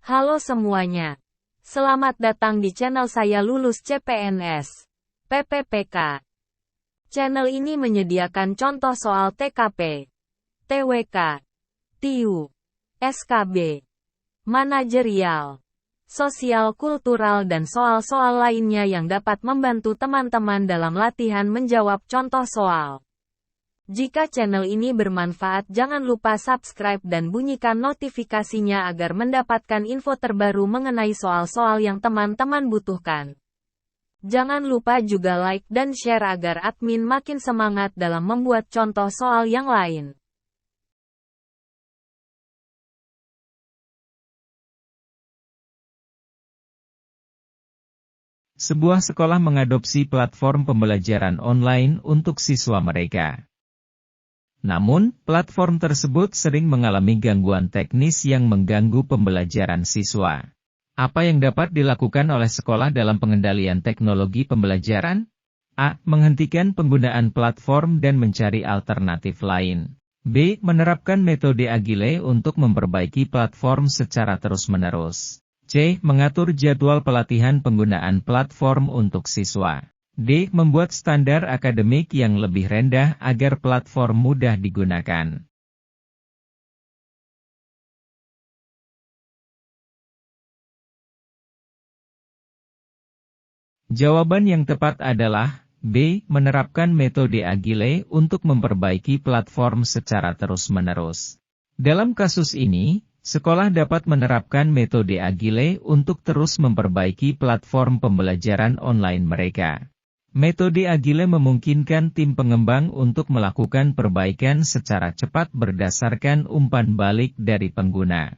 Halo semuanya. Selamat datang di channel saya Lulus CPNS. PPPK. Channel ini menyediakan contoh soal TKP, TWK, TIU, SKB, manajerial, sosial kultural dan soal-soal lainnya yang dapat membantu teman-teman dalam latihan menjawab contoh soal. Jika channel ini bermanfaat, jangan lupa subscribe dan bunyikan notifikasinya agar mendapatkan info terbaru mengenai soal-soal yang teman-teman butuhkan. Jangan lupa juga like dan share agar admin makin semangat dalam membuat contoh soal yang lain. Sebuah sekolah mengadopsi platform pembelajaran online untuk siswa mereka. Namun, platform tersebut sering mengalami gangguan teknis yang mengganggu pembelajaran siswa. Apa yang dapat dilakukan oleh sekolah dalam pengendalian teknologi pembelajaran? A. Menghentikan penggunaan platform dan mencari alternatif lain. B. Menerapkan metode Agile untuk memperbaiki platform secara terus-menerus. C. Mengatur jadwal pelatihan penggunaan platform untuk siswa. D. Membuat standar akademik yang lebih rendah agar platform mudah digunakan. Jawaban yang tepat adalah B. Menerapkan metode Agile untuk memperbaiki platform secara terus-menerus. Dalam kasus ini, sekolah dapat menerapkan metode Agile untuk terus memperbaiki platform pembelajaran online mereka. Metode Agile memungkinkan tim pengembang untuk melakukan perbaikan secara cepat berdasarkan umpan balik dari pengguna.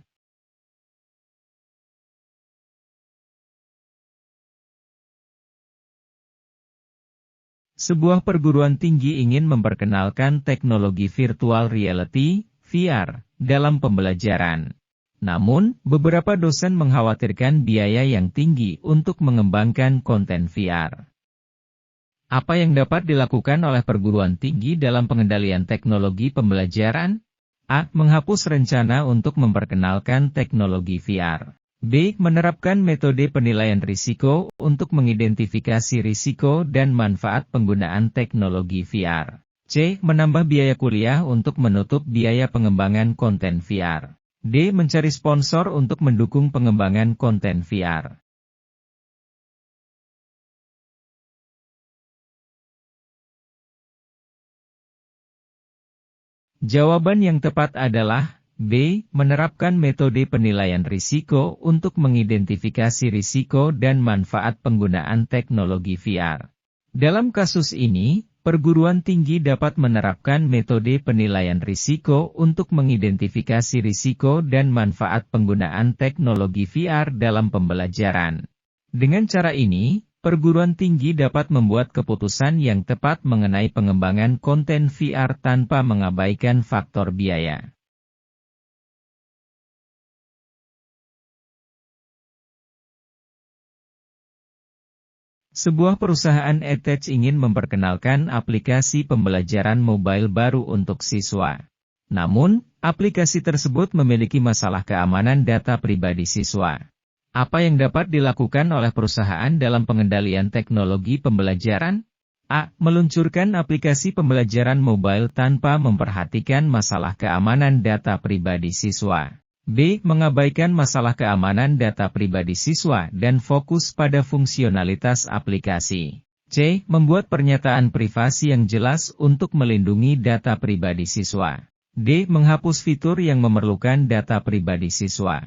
Sebuah perguruan tinggi ingin memperkenalkan teknologi virtual reality, VR, dalam pembelajaran. Namun, beberapa dosen mengkhawatirkan biaya yang tinggi untuk mengembangkan konten VR. Apa yang dapat dilakukan oleh perguruan tinggi dalam pengendalian teknologi pembelajaran? A. Menghapus rencana untuk memperkenalkan teknologi VR. B. Menerapkan metode penilaian risiko untuk mengidentifikasi risiko dan manfaat penggunaan teknologi VR. C. Menambah biaya kuliah untuk menutup biaya pengembangan konten VR. D. Mencari sponsor untuk mendukung pengembangan konten VR. Jawaban yang tepat adalah B. Menerapkan metode penilaian risiko untuk mengidentifikasi risiko dan manfaat penggunaan teknologi VR. Dalam kasus ini, perguruan tinggi dapat menerapkan metode penilaian risiko untuk mengidentifikasi risiko dan manfaat penggunaan teknologi VR dalam pembelajaran. Dengan cara ini, perguruan tinggi dapat membuat keputusan yang tepat mengenai pengembangan konten VR tanpa mengabaikan faktor biaya. Sebuah perusahaan edtech ingin memperkenalkan aplikasi pembelajaran mobile baru untuk siswa. Namun, aplikasi tersebut memiliki masalah keamanan data pribadi siswa. Apa yang dapat dilakukan oleh perusahaan dalam pengendalian teknologi pembelajaran? A. Meluncurkan aplikasi pembelajaran mobile tanpa memperhatikan masalah keamanan data pribadi siswa. B. Mengabaikan masalah keamanan data pribadi siswa dan fokus pada fungsionalitas aplikasi. C. Membuat pernyataan privasi yang jelas untuk melindungi data pribadi siswa. D. Menghapus fitur yang memerlukan data pribadi siswa.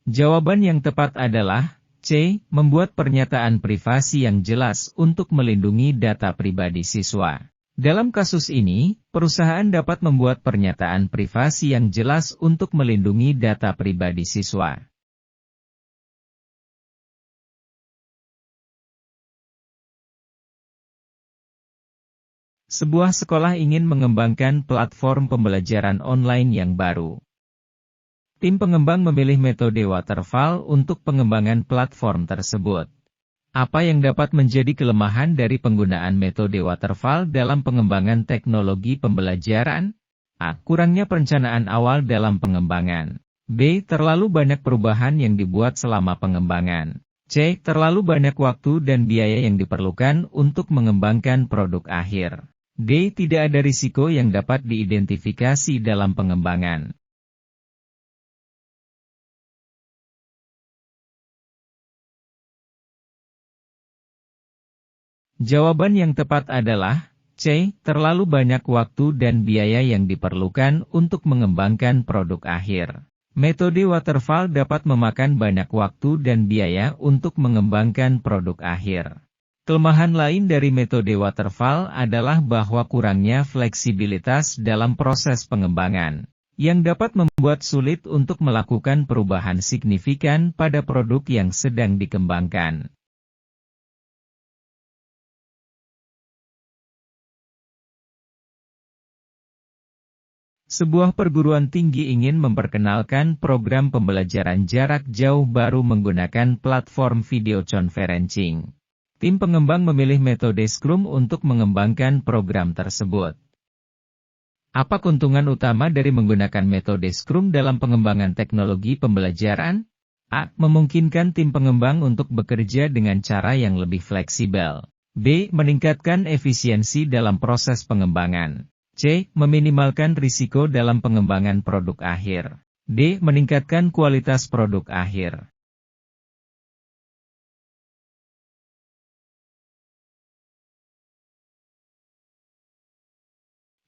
Jawaban yang tepat adalah C. Membuat pernyataan privasi yang jelas untuk melindungi data pribadi siswa. Dalam kasus ini, perusahaan dapat membuat pernyataan privasi yang jelas untuk melindungi data pribadi siswa. Sebuah sekolah ingin mengembangkan platform pembelajaran online yang baru. Tim pengembang memilih metode waterfall untuk pengembangan platform tersebut. Apa yang dapat menjadi kelemahan dari penggunaan metode waterfall dalam pengembangan teknologi pembelajaran? A. Kurangnya perencanaan awal dalam pengembangan. B. Terlalu banyak perubahan yang dibuat selama pengembangan. C. Terlalu banyak waktu dan biaya yang diperlukan untuk mengembangkan produk akhir. D. Tidak ada risiko yang dapat diidentifikasi dalam pengembangan. Jawaban yang tepat adalah C. Terlalu banyak waktu dan biaya yang diperlukan untuk mengembangkan produk akhir. Metode waterfall dapat memakan banyak waktu dan biaya untuk mengembangkan produk akhir. Kelemahan lain dari metode waterfall adalah bahwa kurangnya fleksibilitas dalam proses pengembangan, yang dapat membuat sulit untuk melakukan perubahan signifikan pada produk yang sedang dikembangkan. Sebuah perguruan tinggi ingin memperkenalkan program pembelajaran jarak jauh baru menggunakan platform video conferencing. Tim pengembang memilih metode Scrum untuk mengembangkan program tersebut. Apa keuntungan utama dari menggunakan metode Scrum dalam pengembangan teknologi pembelajaran? A. Memungkinkan tim pengembang untuk bekerja dengan cara yang lebih fleksibel. B. Meningkatkan efisiensi dalam proses pengembangan. C. Meminimalkan risiko dalam pengembangan produk akhir. D. Meningkatkan kualitas produk akhir.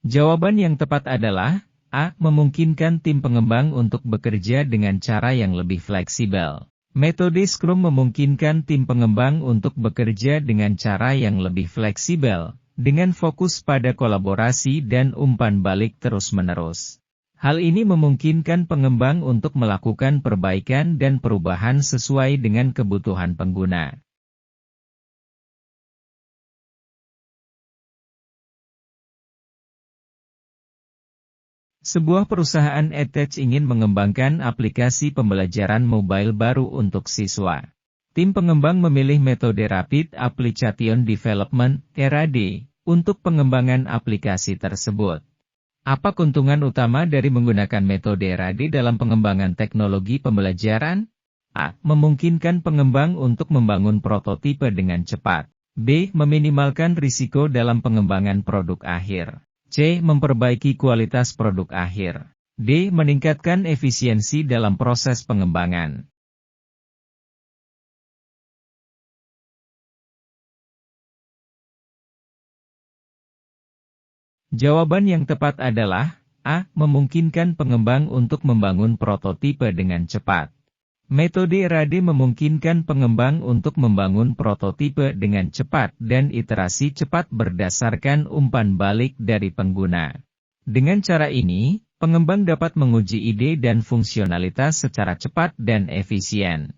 Jawaban yang tepat adalah A. Memungkinkan tim pengembang untuk bekerja dengan cara yang lebih fleksibel. Metode Scrum memungkinkan tim pengembang untuk bekerja dengan cara yang lebih fleksibel, dengan fokus pada kolaborasi dan umpan balik terus-menerus. Hal ini memungkinkan pengembang untuk melakukan perbaikan dan perubahan sesuai dengan kebutuhan pengguna. Sebuah perusahaan edtech ingin mengembangkan aplikasi pembelajaran mobile baru untuk siswa. Tim pengembang memilih metode Rapid Application Development, RAD, untuk pengembangan aplikasi tersebut. Apa keuntungan utama dari menggunakan metode RAD dalam pengembangan teknologi pembelajaran? A. Memungkinkan pengembang untuk membangun prototipe dengan cepat. B. Meminimalkan risiko dalam pengembangan produk akhir. C. Memperbaiki kualitas produk akhir. D. Meningkatkan efisiensi dalam proses pengembangan. Jawaban yang tepat adalah A. Memungkinkan pengembang untuk membangun prototipe dengan cepat. Metode RAD memungkinkan pengembang untuk membangun prototipe dengan cepat dan iterasi cepat berdasarkan umpan balik dari pengguna. Dengan cara ini, pengembang dapat menguji ide dan fungsionalitas secara cepat dan efisien.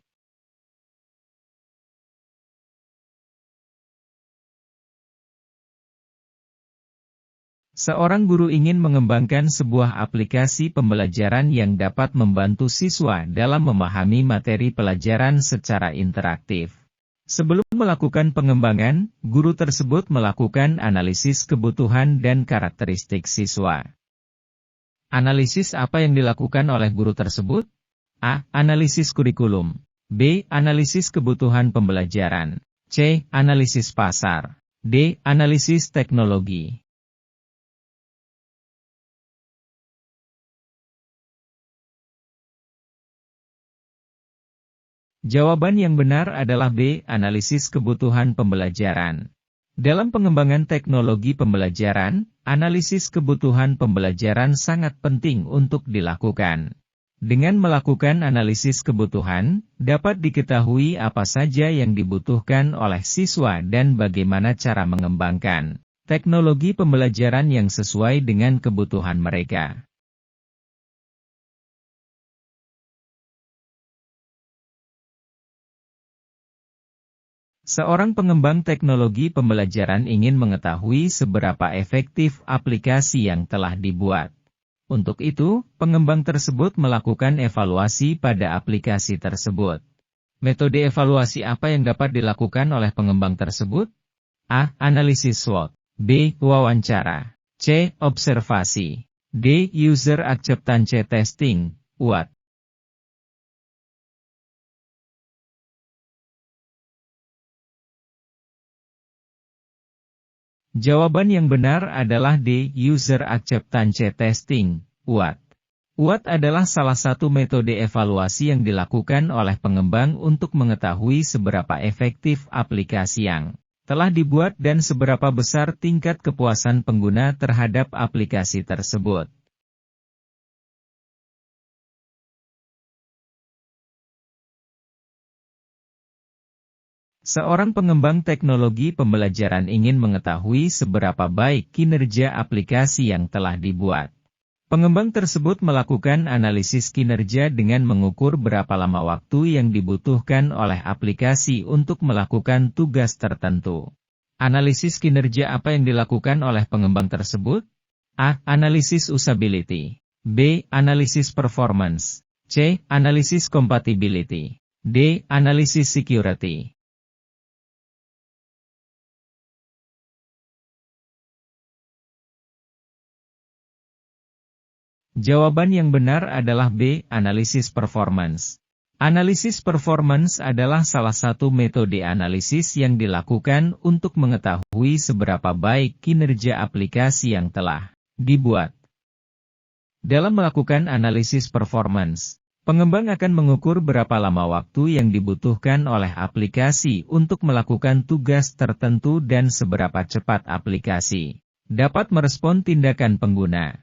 Seorang guru ingin mengembangkan sebuah aplikasi pembelajaran yang dapat membantu siswa dalam memahami materi pelajaran secara interaktif. Sebelum melakukan pengembangan, guru tersebut melakukan analisis kebutuhan dan karakteristik siswa. Analisis apa yang dilakukan oleh guru tersebut? A. Analisis kurikulum. B. Analisis kebutuhan pembelajaran. C. Analisis pasar. D. Analisis teknologi. Jawaban yang benar adalah B. Analisis kebutuhan pembelajaran. Dalam pengembangan teknologi pembelajaran, analisis kebutuhan pembelajaran sangat penting untuk dilakukan. Dengan melakukan analisis kebutuhan, dapat diketahui apa saja yang dibutuhkan oleh siswa dan bagaimana cara mengembangkan teknologi pembelajaran yang sesuai dengan kebutuhan mereka. Seorang pengembang teknologi pembelajaran ingin mengetahui seberapa efektif aplikasi yang telah dibuat. Untuk itu, pengembang tersebut melakukan evaluasi pada aplikasi tersebut. Metode evaluasi apa yang dapat dilakukan oleh pengembang tersebut? A. Analisis SWOT. B. Wawancara. C. Observasi. D. User Acceptance Testing, UAT. Jawaban yang benar adalah D. User Acceptance Testing, UAT. UAT adalah salah satu metode evaluasi yang dilakukan oleh pengembang untuk mengetahui seberapa efektif aplikasi yang telah dibuat dan seberapa besar tingkat kepuasan pengguna terhadap aplikasi tersebut. Seorang pengembang teknologi pembelajaran ingin mengetahui seberapa baik kinerja aplikasi yang telah dibuat. Pengembang tersebut melakukan analisis kinerja dengan mengukur berapa lama waktu yang dibutuhkan oleh aplikasi untuk melakukan tugas tertentu. Analisis kinerja apa yang dilakukan oleh pengembang tersebut? A. Analisis usability. B. Analisis performance. C. Analisis compatibility. D. Analisis security. Jawaban yang benar adalah B. Analisis performance. Analisis performance adalah salah satu metode analisis yang dilakukan untuk mengetahui seberapa baik kinerja aplikasi yang telah dibuat. Dalam melakukan analisis performance, pengembang akan mengukur berapa lama waktu yang dibutuhkan oleh aplikasi untuk melakukan tugas tertentu dan seberapa cepat aplikasi dapat merespon tindakan pengguna.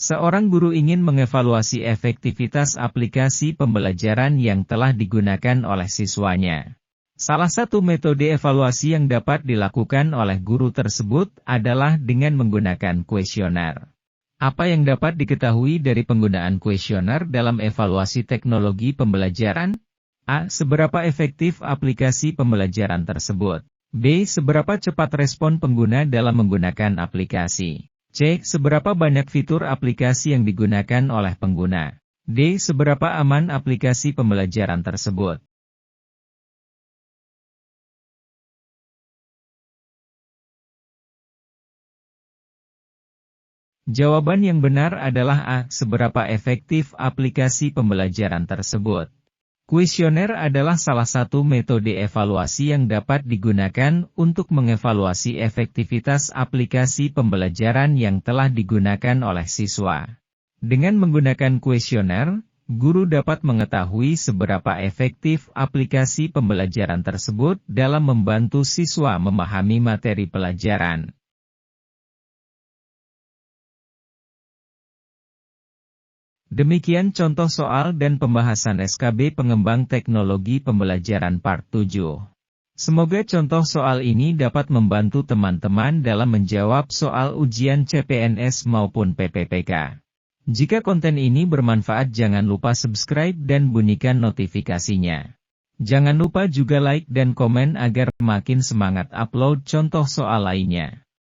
Seorang guru ingin mengevaluasi efektivitas aplikasi pembelajaran yang telah digunakan oleh siswanya. Salah satu metode evaluasi yang dapat dilakukan oleh guru tersebut adalah dengan menggunakan kuesioner. Apa yang dapat diketahui dari penggunaan kuesioner dalam evaluasi teknologi pembelajaran? A. Seberapa efektif aplikasi pembelajaran tersebut? B. Seberapa cepat respon pengguna dalam menggunakan aplikasi? C. Seberapa banyak fitur aplikasi yang digunakan oleh pengguna? D. Seberapa aman aplikasi pembelajaran tersebut? Jawaban yang benar adalah A. Seberapa efektif aplikasi pembelajaran tersebut? Kuesioner adalah salah satu metode evaluasi yang dapat digunakan untuk mengevaluasi efektivitas aplikasi pembelajaran yang telah digunakan oleh siswa. Dengan menggunakan kuesioner, guru dapat mengetahui seberapa efektif aplikasi pembelajaran tersebut dalam membantu siswa memahami materi pelajaran. Demikian contoh soal dan pembahasan SKB Pengembang Teknologi Pembelajaran Part 7. Semoga contoh soal ini dapat membantu teman-teman dalam menjawab soal ujian CPNS maupun PPPK. Jika konten ini bermanfaat, jangan lupa subscribe dan bunyikan notifikasinya. Jangan lupa juga like dan komen agar makin semangat upload contoh soal lainnya.